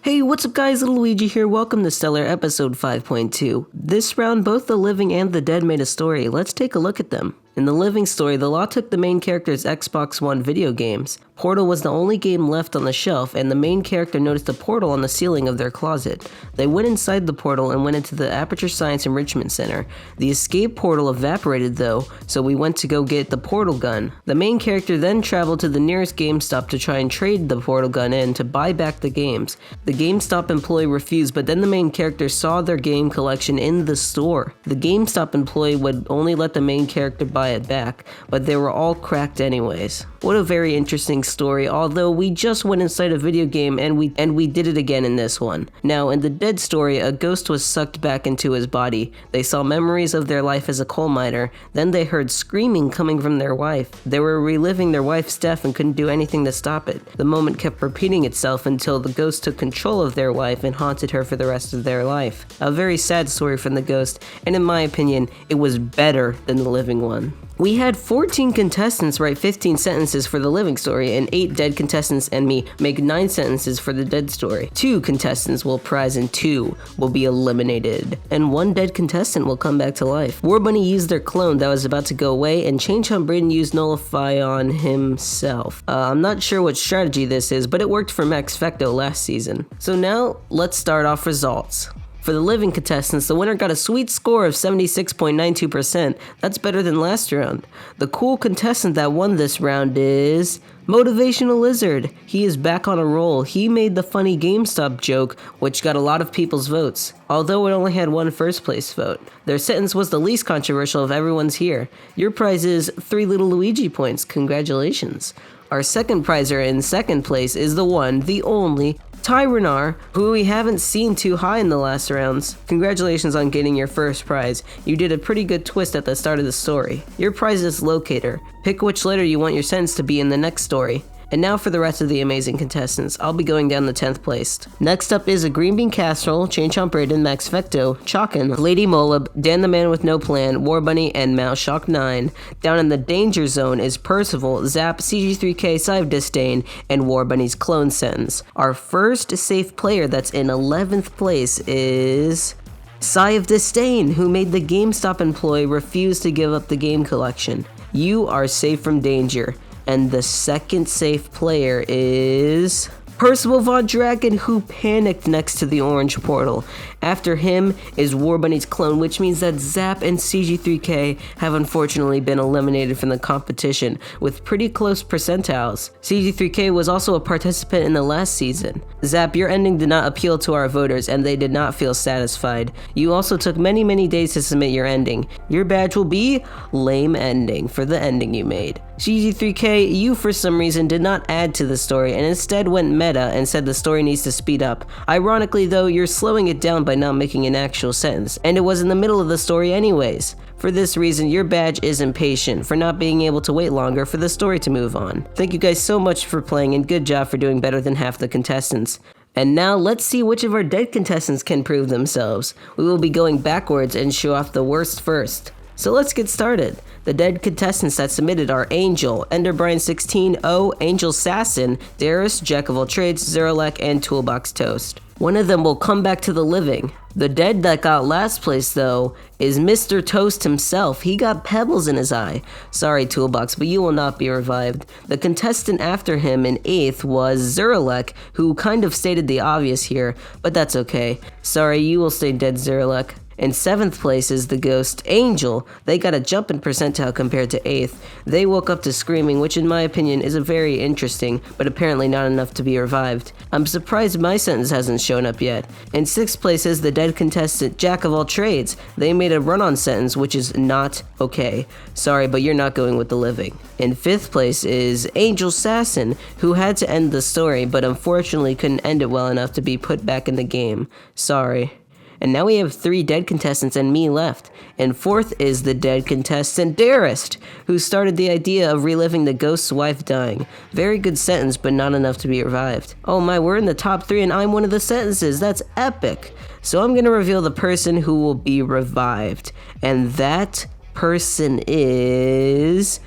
Hey, what's up guys, Little Luigi here, welcome to STeller episode 5.2. This round, both the living and the dead made a story. Let's take a look at them. In the living story, the law took the main character's Xbox One video games. Portal was the only game left on the shelf, and the main character noticed a portal on the ceiling of their closet. They went inside the portal and went into the Aperture Science Enrichment Center. The escape portal evaporated though, so we went to go get the portal gun. The main character then traveled to the nearest GameStop to try and trade the portal gun in to buy back the games. The GameStop employee refused, but then the main character saw their game collection in the store. The GameStop employee would only let the main character buy it back, but they were all cracked anyways. What a very interesting story, although we just went inside a video game and we did it again in this one. Now, in the dead story, a ghost was sucked back into his body. They saw memories of their life as a coal miner, then they heard screaming coming from their wife. They were reliving their wife's death and couldn't do anything to stop it. The moment kept repeating itself until the ghost took control of their wife and haunted her for the rest of their life. A very sad story from the ghost, and in my opinion, it was better than the living one. We had 14 contestants write 15 sentences for the living story, and 8 dead contestants and me make 9 sentences for the dead story. 2 contestants will prize and 2 will be eliminated, and 1 dead contestant will come back to life. War Bunny used their clone that was about to go away, and Change Hunt Braden used Nullify on himself. I'm not sure what strategy this is, but it worked for Max Fecto last season. So now, let's start off results. For the living contestants, the winner got a sweet score of 76.92%. That's better than last round. The cool contestant that won this round is Motivational Lizard. He is back on a roll. He made the funny GameStop joke, which got a lot of people's votes, although it only had 1 first place vote. Their sentence was the least controversial of everyone's here. Your prize is 3 Little Luigi Points. Congratulations. Our second prizer in second place is the one, the only, Tyrenar, who we haven't seen too high in the last rounds. Congratulations on getting your first prize. You did a pretty good twist at the start of the story. Your prize is Locator. Pick which letter you want your sentence to be in the next story. And now for the rest of the amazing contestants. I'll be going down the 10th place. Next up is a Green Bean Casserole, Change Hunt Braden, Max Fecto, Chalkin, Lady Molub, Dan the Man with No Plan, War Bunny, and Mouse Shock 9. Down in the danger zone is Percival, Zap, CG3K, Sigh of Disdain, and War Bunny's clone sentence. Our first safe player that's in 11th place is Sigh of Disdain, who made the GameStop employee refuse to give up the game collection. You are safe from danger. And the second safe player is Percival Von Dragon, who panicked next to the orange portal. After him is War Bunny's clone, which means that Zap and CG3K have unfortunately been eliminated from the competition with pretty close percentiles. CG3K was also a participant in the last season. Zap, your ending did not appeal to our voters and they did not feel satisfied. You also took many days to submit your ending. Your badge will be Lame Ending for the ending you made. CG3K, you for some reason did not add to the story and instead went meta and said the story needs to speed up. Ironically though, you're slowing it down by not making an actual sentence, and it was in the middle of the story anyways. For this reason, your badge is impatient for not being able to wait longer for the story to move on. Thank you guys so much for playing and good job for doing better than half the contestants. And now let's see which of our dead contestants can prove themselves. We will be going backwards and show off the worst first. So let's get started. The dead contestants that submitted are Angel, Enderbrian16, O, Angel Sassin, Darius, Jack of all trades, Zerolek, and Toolbox Toast. One of them will come back to the living. The dead that got last place though is Mr. Toast himself. He got pebbles in his eye. Sorry Toolbox, but you will not be revived. The contestant after him in 8th was Zerolek, who kind of stated the obvious here, but that's okay. Sorry, you will stay dead, Zerolek. In 7th place is the ghost Angel. They got a jump in percentile compared to 8th. They woke up to screaming, which in my opinion is a very interesting, but apparently not enough to be revived. I'm surprised my sentence hasn't shown up yet. In 6th place is the dead contestant Jack of all trades. They made a run-on sentence, which is not okay. Sorry, but you're not going with the living. In 5th place is Angel Sassin, who had to end the story, but unfortunately couldn't end it well enough to be put back in the game. Sorry. And now we have 3 dead contestants and me left. And 4th is the dead contestant Darius, who started the idea of reliving the ghost's wife dying. Very good sentence, but not enough to be revived. Oh my, we're in the top 3 and I'm one of the sentences. That's epic. So I'm gonna reveal the person who will be revived. And that person is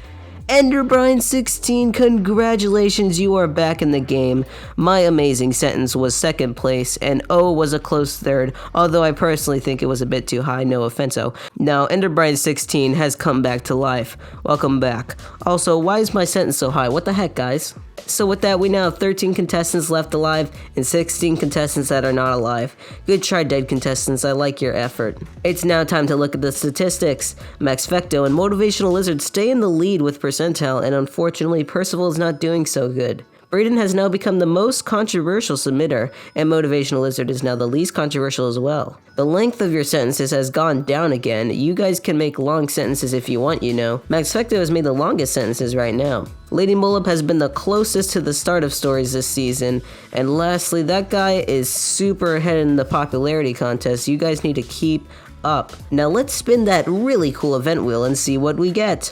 Enderbrine16, congratulations, you are back in the game. My amazing sentence was second place, and O was a close third, although I personally think it was a bit too high, no offenso. Now, Enderbrine16 has come back to life. Welcome back. Also, why is my sentence so high? What the heck, guys? So with that, we now have 13 contestants left alive and 16 contestants that are not alive. Good try, dead contestants, I like your effort. It's now time to look at the statistics. Max Fecto and Motivational Lizard stay in the lead with percentile, and unfortunately Percival is not doing so good. Braden has now become the most controversial submitter, and Motivational Lizard is now the least controversial as well. The length of your sentences has gone down again. You guys can make long sentences if you want, you know. Max Fecto has made the longest sentences right now. Lady Mullip has been the closest to the start of stories this season. And lastly, that guy is super ahead in the popularity contest. You guys need to keep up. Now let's spin that really cool event wheel and see what we get.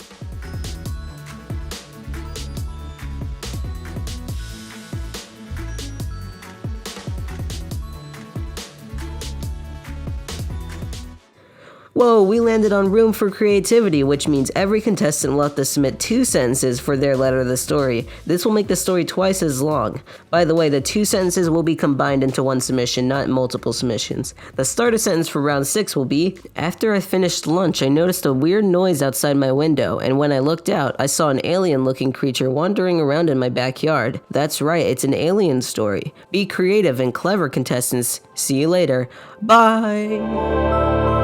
Whoa, we landed on room for creativity, which means every contestant will have to submit 2 sentences for their letter of the story. This will make the story twice as long. By the way, the 2 sentences will be combined into 1 submission, not multiple submissions. The starter sentence for round 6 will be, after I finished lunch, I noticed a weird noise outside my window, and when I looked out, I saw an alien-looking creature wandering around in my backyard. That's right, it's an alien story. Be creative and clever, contestants. See you later. Bye!